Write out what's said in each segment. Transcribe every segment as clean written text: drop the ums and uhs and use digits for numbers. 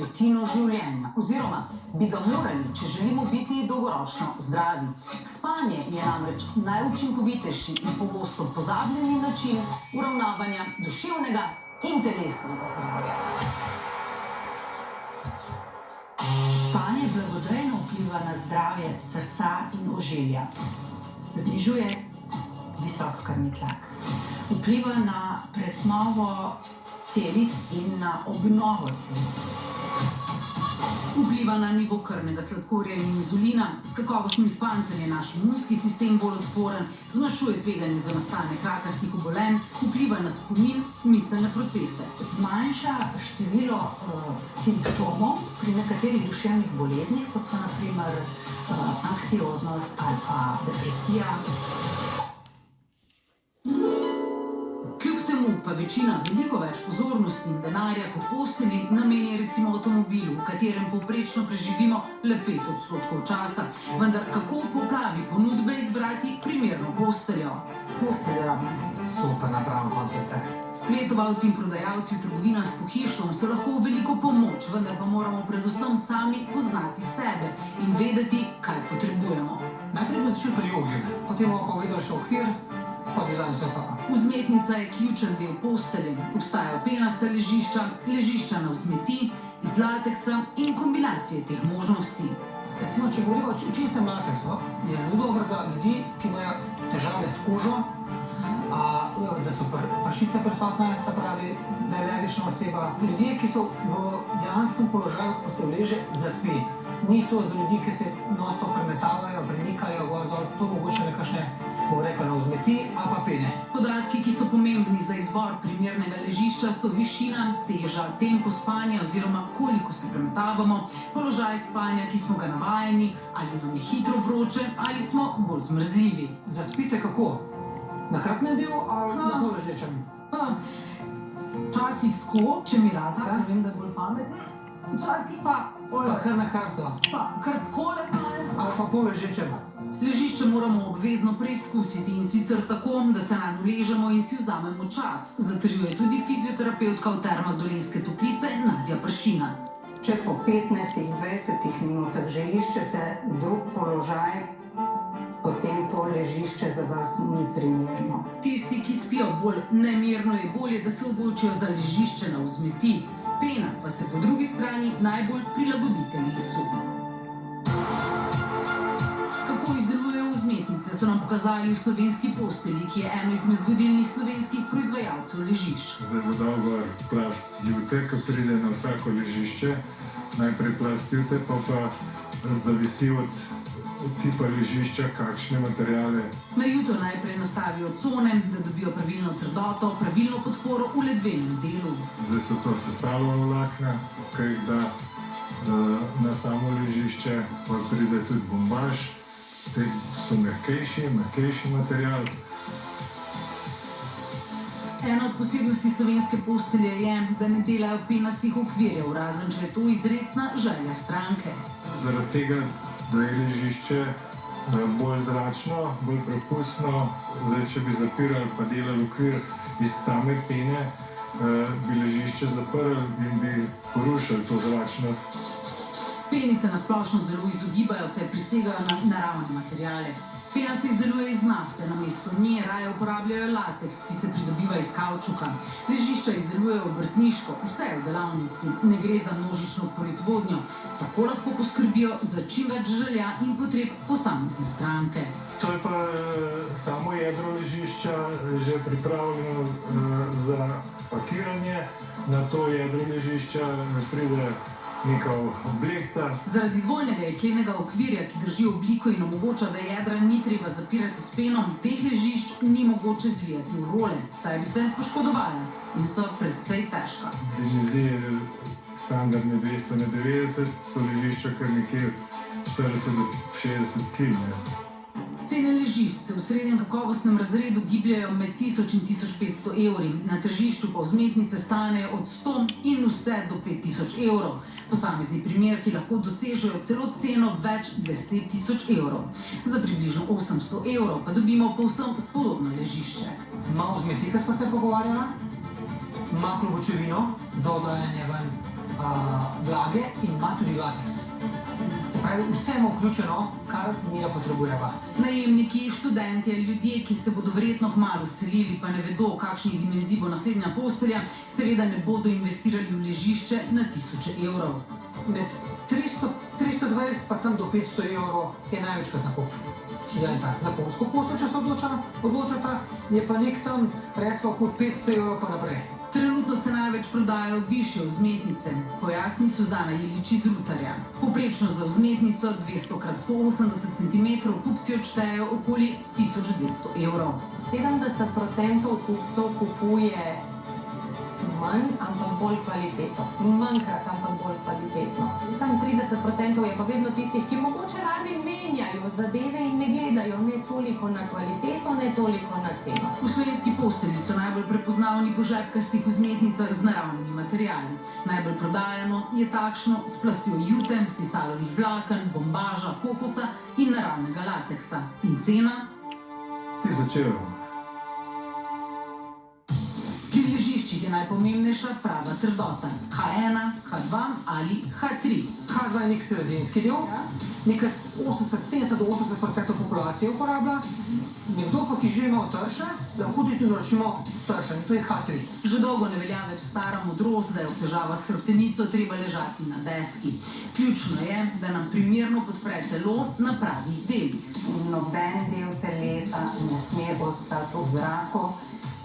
tretjino življenja, oziroma bi ga morali, če želimo biti dolgoročno zdravi. Spanje je namreč najučinkovitejši in pogosto pozabljeni način uravnavanja duševnega in telesnega zdravja. Spanje blagodejno vpliva na zdravje srca in ožilja. Znižuje visok krvni tlak. Vpliva na presnovo celic in na obnovo celic. Vpliva na nivo krvnega sladkorja in inzulina. S kakovostnim spancem je naš imunski sistem bolj odporen, zmanjšuje tveganje za nastanek rakastih obolenj, vpliva na spomin, miselne procese. Zmanjša število simptomov pri nekaterih duševnih boleznih, kot so na primer anksioznost ali pa depresija. Pa večina veliko več pozornosti in denarja kot postelji nameni recimo avtomobilu, v katerem povprečno preživimo le 5% časa. Vendar kako v poplavi ponudbe izbrati primerno posteljo? Postelja, super, na pravem koncu ste. Svetovalci in prodajalci v trgovinah s pohištvom so lahko v veliko pomoč, vendar pa moramo predvsem sami poznati sebe in vedeti, kaj potrebujemo. Najprej bi začel pri jogi, potem bomo povedali še okvir, pa dizajn vse ostalo. Vzmetnica je ključen del postelje. Obstajajo penasta ležišča, ležišča na vzmeti, iz lateksa in kombinacije teh možnosti. Recimo, če govorimo o čistem lateksu, je zelo dobro za ljudi, ki imajo težave s kožo, da so pršice prisotne, se pravi, da je alergična oseba. Ljudje, ki so v dejanskem položaju, ko se vleže, zaspi. Ni to za ljudi, ki se non-stop premetavajo, premikajo, to mogoče nekakšne, bomo rekli, na vzmeti ali pa pene. Podatki, ki so pomembni za izbor primernega ležišča, so višina, teža, tempo spanja oziroma koliko se premetavamo, položaj spanja, ki smo ga navajeni, ali nam je hitro vroče, ali smo bolj zmrzljivi. Zaspite kako? Na hrbtnem delu ali na bolj ležečem? Včasih tako, če mi rada, ker vem, da je bolj pametno. Včasih pa... Pa kar na hrbtu. Pa kar takole. Ali pa pol ležečem. Ležišče moramo obvezno preizkusiti in sicer tako, da se nanj uležemo in si vzamemo čas. Zatrjuje tudi fizioterapevtka v Termah Dolenjske Toplice Nadja Pršina. Če po 15-20 minutah že iščete drug položaj, potem to ležišče za vas ni primerno. Tisti, ki spijo bolj nemirno, je bolje, da se odločijo za ležišče na vzmeti. Pena pa se po drugi strani najbolj prilagodi telesu. Kako izdelujejo vzmetnice, so nam pokazali v Slovenski postelji, ki je eno izmed vodilnih slovenskih proizvajalcev ležišč. Zdaj bo dal gor plast jute, ki pride na vsako ležišče. Najprej plast jute, pa zavisi od tipa ležišča, kakšne materiale. Na juto najprej nastavijo cone, da dobijo pravilno trdoto, pravilno podporo v ledvenem delu. Zdaj so to sesalova vlakna, ki jih da na samo ležišče, pa pride tudi bombaž. Te so mehkejši material. Ena od posebnosti slovenske postelje je, da ne delajo penastih okvirjev, razen če je to izrecna želja stranke. Zaradi tega, da je ležišče bolj zračno, bolj prepustno. Zdaj, če bi zapirali pa delali okvir iz same pene, bi ležišče zaprli in bi porušili to zračnost. Peni se nasplošno zelo izogibajo, saj prisegajo na naravne materiale. Pena se izdeluje iz nafte, namesto nje raje uporabljajo lateks, ki se pridobiva iz kavčuka. Ležišča izdelujejo obrtniško, vse je v delavnici, ne gre za množično proizvodnjo. Tako lahko poskrbijo za čim več želja in potreb posamezne stranke. To je pa samo jedro ležišča že pripravljeno za pakiranje. Na to jedro ležišča pride neka oblekca. Zaradi dvojnega jeklenega okvirja, ki drži obliko in omogoča, da jedra ni treba zapirati s penom, teh ležišč ni mogoče zvijati v role, saj bi se poškodovali in so precej težka. Dimenzije standardne 290 so ležišča kar nekje 40 do 60 kg. Cene ležišč se v srednjem kakovostnem razredu gibljajo med 1000 in 1500 evri, na tržišču pa vzmetnice stanejo od 100 in vse do 5000 evrov. Posamezni primerki lahko dosežejo celo ceno več 10 000 evrov. Za približno 800 evrov pa dobimo povsem spodobno ležišče. Malo vzmetika sva se pogovarjala, ima klobučevino za oddajanje ven vlage in ima tudi lateks. Se pravi, vse ima vključeno, kar mi ga potrebujeva. Najemniki, študentje, ljudje, ki se bodo verjetno kmalu selili, pa ne vedo, kakšnih dimenzij bo naslednja postelja, seveda ne bodo investirali v ležišče na tisoče evrov. Med 320 pa tam do 500 evrov je največkrat nakup študenta. Za konjsko posteljo, če se odločata, je pa nek tam resno okoli 500 evrov pa naprej. Trenutno se največ prodajajo višje vzmetnice, pojasni Suzana Jelič iz Rutarja. Poprečno za vzmetnico 200 x 180 cm kupci odštejejo okoli 1200 evrov. 70% kupcev kupuje manj, ampak bolj kvaliteto. Manjkrat, ampak bolj kvalitetno. Tam 30% je pa vedno tistih, ki mogoče radi menjajo zadeve in ne gledajo ne toliko na kvaliteto, ne toliko na ceno. V slovenski postelji so najbolj prepoznavni po žepkastih vzmetnicah z naravnimi materiali. Najbolj prodajano je takšno s plastjo jute, sisalovih vlaken, bombaža, kokosa in naravnega lateksa. In cena? 1000 evrov. Pri ležiščih je najpomembnejša prava trdota. H1, H2 ali H3. H2 je nek sredinski del, nekaj 70-80% populacije uporablja. Nekdo pa, ki že ima trše, lahko tudi naročimo trše, in to je H3. Že dolgo ne velja več stara modrost, da je v težavah s hrbtenico treba ležati na deski. Ključno je, da nam primerno podpre telo na pravih delih. Noben del telesa ne sme ostati v zraku.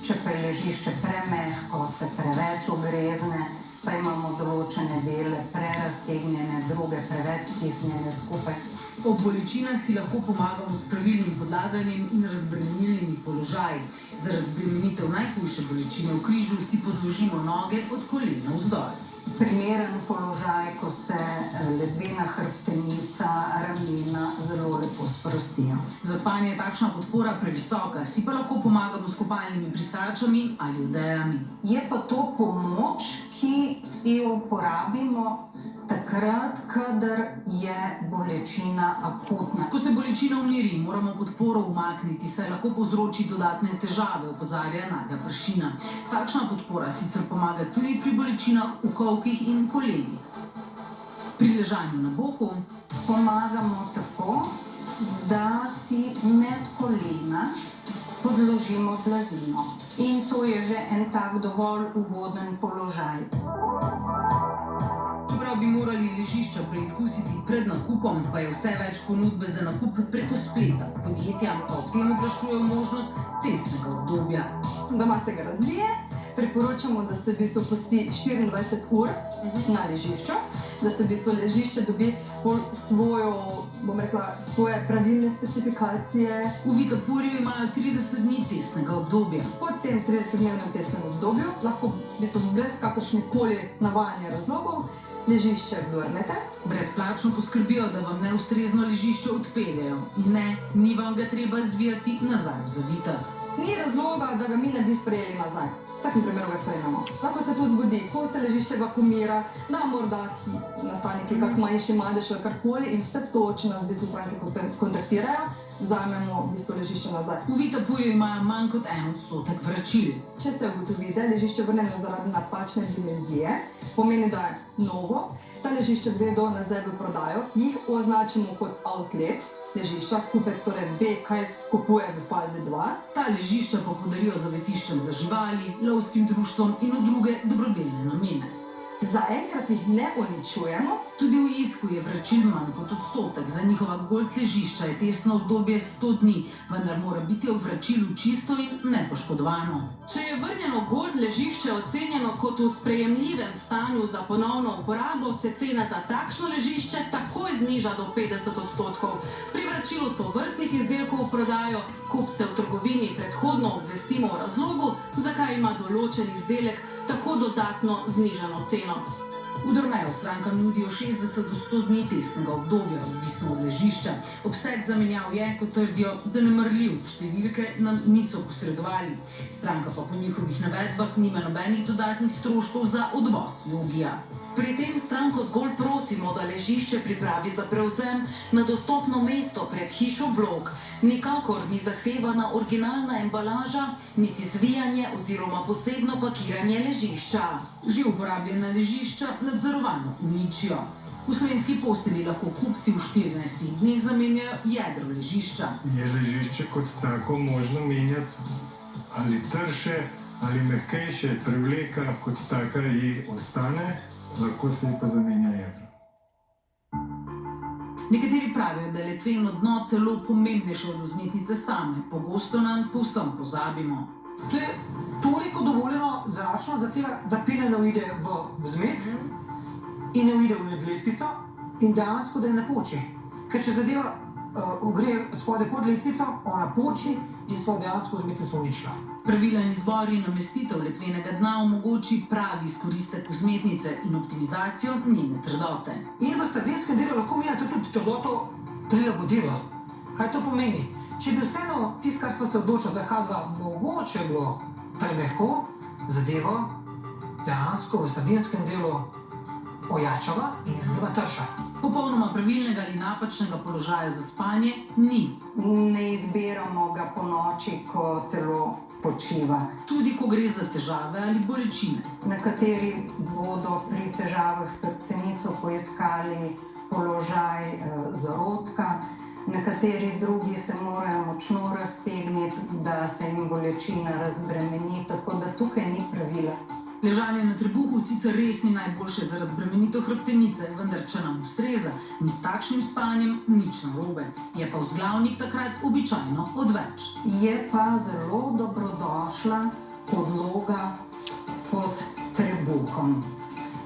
Če pa je ležišče premehko, se preveč ogrezne, pa imamo določene dele preraztegnjene, druge preveč stisnjene skupaj. Ob bolečinah si lahko pomagamo s pravilnim podlaganjem in razbremenilnimi položaji. Za razbremenitev najhujše bolečine v križu si podložimo noge od kolena vzdolj. Primeren položaj, ko se ledvena hrbtenica, ramena zelo lepo sprostijo. Za spanje je takšna podpora previsoka, si pa lahko pomagamo s kopalnimi brisačami ali odejami. Je pa to pomoč, ki si jo uporabimo takrat, kadar je bolečina akutna. Ko se bolečina umiri, moramo podporo umakniti, saj lahko povzroči dodatne težave, opozarja Nadja Pršina. Takšna podpora sicer pomaga tudi pri bolečinah v kolkih in kolenih. Pri ležanju na boku Pomagamo tako, da si med kolena podložimo blazino. In to je že en tak dovolj ugoden položaj. Čeprav bi morali ležišča preizkusiti pred nakupom, pa je vse več ponudbe za nakup preko spleta. Podjetja pa ob tem oglašujejo možnost testnega obdobja. Doma se ga razvije, priporočamo, da se v bistvu pusti 24 ur na ležišču, da se v bistvu ležišče dobi svoje pravilne specifikacije. V Vitapurju imajo 30 dni testnega obdobja. Po tem 30-dnevnem testnem obdobju lahko v bistvu brez kakršnekoli navajanja razlogov ležišče vrnete. Brezplačno poskrbijo, da vam neustrezno ležišče odpeljejo. In ne, ni vam ga treba zvijati nazaj v zavitek. Ni razloga, da ga mi ne bi sprejeli nazaj. V vsakem primeru ga sprejmemo. Lahko se tudi zgodi, ko se ležišče vakumira, da morda nastane kak manjši madež ali karkoli in vse to, če nas v bistvu stranke kontaktirajo, vzamemo v bistvu ležišče nazaj. V Vitapurju imajo manj kot 1% vračil. Če se ugotovi, da je ležišče vrnjeno zaradi napačne dimenzije, pomeni, da je novo, ta ležišče gredo nazaj v prodajo, jih označimo kot outlet ležišča, kupec torej ve, kaj kupuje v fazi 2. Ta ležišča pa podarijo zavetiščem za živali, lovskim društvom in v druge dobrodelne namene. Zaenkrat jih ne uničujemo. Tudi v Isku je vračil manj kot odstotek. Za njihova gold ležišča je testno obdobje 100 dni, vendar mora biti ob vračilu čisto in nepoškodovano. Če je vrnjeno gold ležišče ocenjeno kot v sprejemljivem stanju za ponovno uporabo, se cena za takšno ležišče takoj zniža do 50%. Pri vračilu tovrstnih izdelkov v prodajo kupce v trgovini predhodno obvestimo o razlogu, zakaj ima določen izdelek tako dodatno znižano ceno. V Dormeju strankam nudijo 60 do 100 dni testnega obdobja, odvisno od ležišča. Obseg zamenjav je, kot trdijo, zanemarljiv. Številke nam niso posredovali. Stranka pa po njihovih navedbah nima nobenih dodatnih stroškov za odvoz logija. Pri tem stranko zgolj prosimo, da ležišče pripravi za prevzem na dostopno mesto pred hišo blok. Nikakor ni zahtevana originalna embalaža, niti zvijanje oziroma posebno pakiranje ležišča. Že uporabljena ležišča nadzorovano uničijo. V Slovenski postelji lahko kupci v 14 dneh zamenjajo jedro ležišča. Je ležišče kot tako možno menjati ali trše ali mehkejše, prevleka kot taka ji ostane, lahko se ji pa zamenja jedro. Nekateri pravijo, da je letveno dno celo pomembnejše od vzmetnice same. Pogosto nam povsem pozabimo. To je toliko dovoljeno zračno, da pena ne uide v vzmet in ne uide v letvico in dejansko da je ne poči. Ker če zadeva gre spodaj pod letvico, ona poči in smo dejansko vzmetnico uničila. Pravilen izbor in namestitev letvenega dna omogoči pravi izkoristek vzmetnice in optimizacijo njene trdote. In v strdinskem delu lahko menjate tudi trdoto prilagodljivo. Kaj to pomeni? Če bi vseeno tisto, kar smo se odločili za H2, mogoče bilo premehko, zadevo dejansko v strdinskem delu ojačava in je zadeva trša. Popolnoma pravilnega ali napačnega položaja za spanje ni. Ne izbiramo ga po noči, ko telo počiva. Tudi ko gre za težave ali bolečine. Nekateri bodo pri težavah s hrbtenico poiskali položaj zarodka, nekateri drugi se morajo močno raztegniti, da se jim bolečina razbremeni, tako da tukaj ni pravila. Ležanje na trebuhu sicer res ni najboljše za razbremenitev hrbtenice, vendar če nam ustreza, ni s takšnim spanjem nič narobe. Je pa vzglavnik takrat običajno odveč. Je pa zelo dobrodošla podloga pod trebuhom.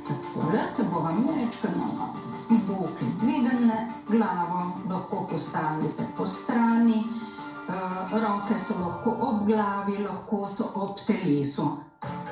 Takole se bova majčkeno na boki dvignile, glavo lahko postavite po strani, roke so lahko ob glavi, lahko so ob telesu.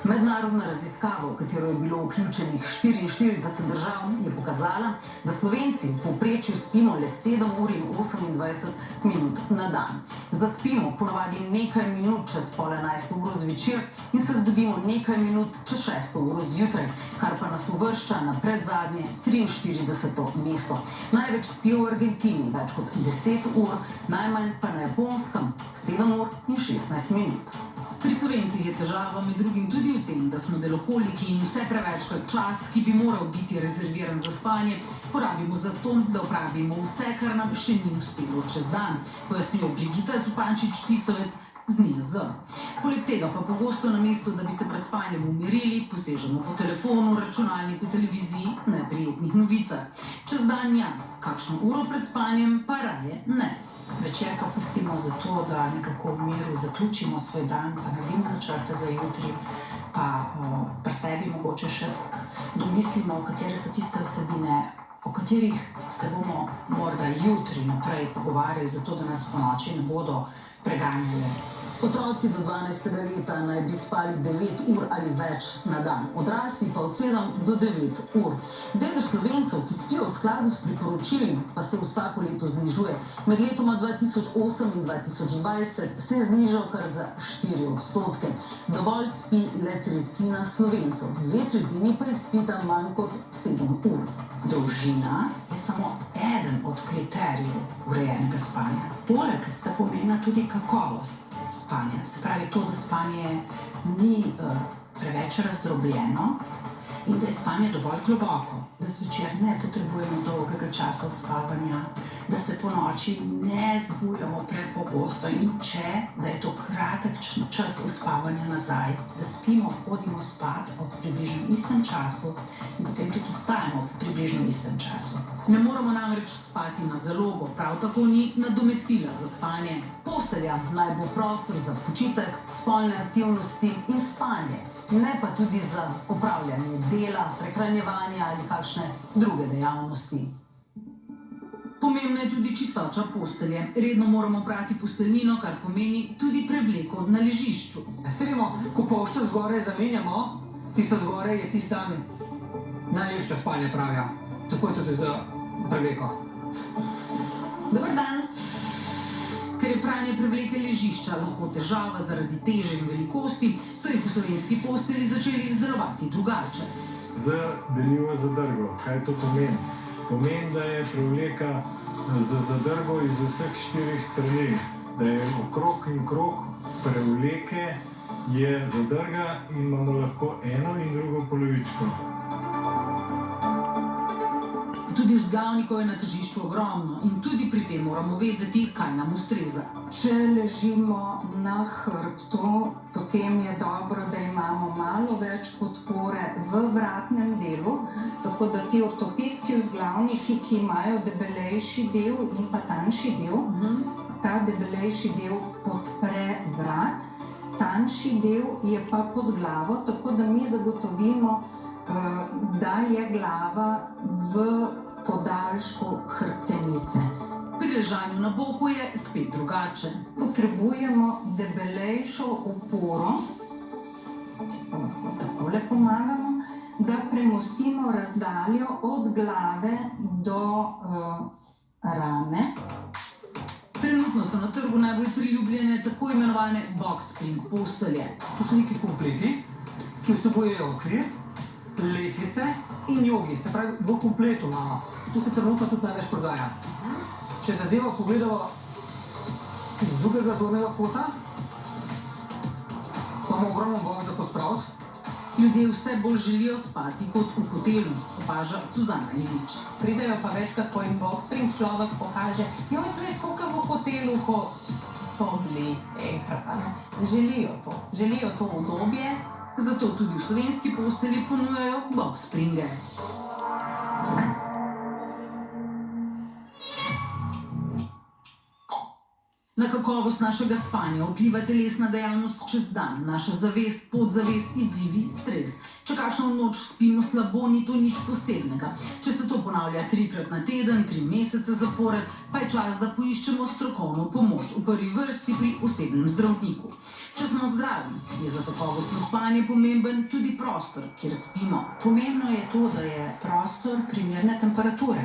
Mednarodna raziskava, v katero je bilo vključenih 44 držav, je pokazala, da Slovenci v povprečju spimo le 7 ur in 28 minut na dan. Zaspimo ponavadi nekaj minut čez pol 11 uro zvečer in se zbudimo nekaj minut čez 6 uro zjutraj, kar pa nas uvršča na predzadnje 43. mesto. Največ spijo v Argentini, več kot 10 ur, najmanj pa na Japonskem 7 ur in 16 minut. Pri Slovencih je težava med drugim tudi v tem, da smo deloholiki in vse prevečkrat čas, ki bi moral biti rezerviran za spanje, porabimo za to, da opravimo vse, kar nam še ni uspelo čez dan, pojasnjuje Brigita Zupančič-Tisovec z NIJZ. Poleg tega pa pogosto namesto, da bi se pred spanjem umirili, posežemo po telefonu, računalniku, televiziji, neprijetnih novicah. Čez dan ja, kakšno uro pred spanjem pa raje ne. Večer pa pustimo za to, da nekako v miru zaključimo svoj dan, pa naredimo načrte za jutri, pa pri sebi mogoče še domislimo, katere so tiste vsebine, o katerih se bomo morda jutri naprej pogovarjali, zato da nas po noči ne bodo preganjali. Otroci do 12. leta naj bi spali 9 ur ali več na dan, odrasli pa od 7 do 9 ur. Delež Slovencev, ki spijo v skladu s priporočili, pa se vsako leto znižuje. Med letoma 2008 in 2020 se je znižal kar za 4%. Dovolj spi le tretjina Slovencev, 2/3 pa jih spita manj kot 7 ur. Dolžina je samo eden od kriterijev urejenega spanja. Poleg sta pomembna tudi kakovost spanja. Se pravi to, da spanje ni preveč razdrobljeno in da je spanje dovolj globoko, da zvečer ne potrebujemo dolgega časa uspavanja, da se po noči ne zbujamo prepogosto in da je to kratek čas uspavanja nazaj, da spimo, hodimo spat ob približno istem času in potem tudi vstajamo ob približno istem času. Ne moramo namreč spati na zalogo, prav tako ni nadomestila za spanje. Postelja naj bo prostor za počitek, spolne aktivnosti in spanje, ne pa tudi za opravljanje dela, prehranjevanja ali kakšne druge dejavnosti. Pomembna je tudi čistoča postelje. Redno moramo prati posteljnino, kar pomeni tudi prevleko na ležišču. Se vemo, ko pošter zgoraj zamenjamo, tisto zgoraj je tisto dan najlepše spanje pravijo. Tako je tudi za prevleko. Dobar dan! Ker je pranje prevleke ležišča lahko težava zaradi teže in velikosti, so jih v slovenski postelji začeli izdelovati drugače. z deljivo zadrgo. Kaj to pomeni? Pomeni, da je prevleka z zadrgo iz vseh 4 strani, da je okrog in krog prevleke je zadrga in imamo lahko eno in drugo polovičko. Tudi vzglavnikov je na težišču ogromno in tudi pri tem moramo vedeti, kaj nam ustreza. Če ležimo na hrbtu, potem je dobro, da imamo malo več podpore v vratnem delu, tako da ti ortopedski vzglavniki, ki imajo debelejši del in pa tanjši del, ta debelejši del podpre vrat, tanjši del je pa pod glavo, tako da mi zagotovimo, da je glava v podaljšku hrbtenice. Pri ležanju na boku je spet drugače. Potrebujemo debelejšo oporo, lahko takole pomagamo, da premostimo razdaljo od glave do rame. Trenutno so na trgu najbolj priljubljene tako imenovane box spring postelje. To so neki kompleti, ki vsebujejo okvir, letvice in jogi, se pravi v kompletu imamo. To se trenutno tudi največ prodaja. Če zadevo pogledamo iz drugega zornega kota, imamo ogromno box za pospraviti. Ljudje vse bolj želijo spati kot v hotelu, opaža Suzana Ilič. Pridejo pa večkrat, ko jim box spring človek pokaže, jo, to je tako kot v hotelu, ko so bili enkrat. Želijo to udobje. Zato tudi v slovenski postelji ponujajo box springe. Na kakovost našega spanja vpliva telesna dejavnost čez dan, naša zavest, podzavest, izzivi, stres. Če kakšno noč spimo slabo, ni to nič posebnega. Če se to ponavlja 3-krat na teden, 3 mesece zapored, pa je čas, da poiščemo strokovno pomoč, v prvi vrsti pri osebnem zdravniku. Če smo zdravi, je za kakovostno spanje pomemben tudi prostor, kjer spimo. Pomembno je to, da je prostor primerne temperature.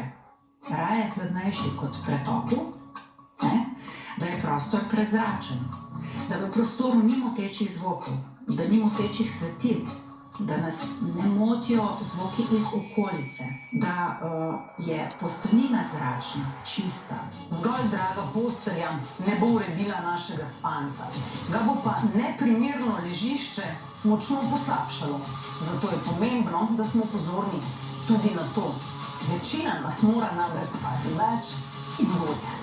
Raje hladnejši kot pretopel, da je prostor prezračen, da v prostoru ni motečih zvokov, da ni motečih svetil, da nas ne motijo zvoki iz okolice, da je posteljnina zračna, čista. Zgolj draga postelja ne bo uredila našega spanca. Ga bo pa neprimerno ležišče močno poslabšalo. Zato je pomembno, da smo pozorni tudi na to. Večina nas mora namreč spati več in bolje.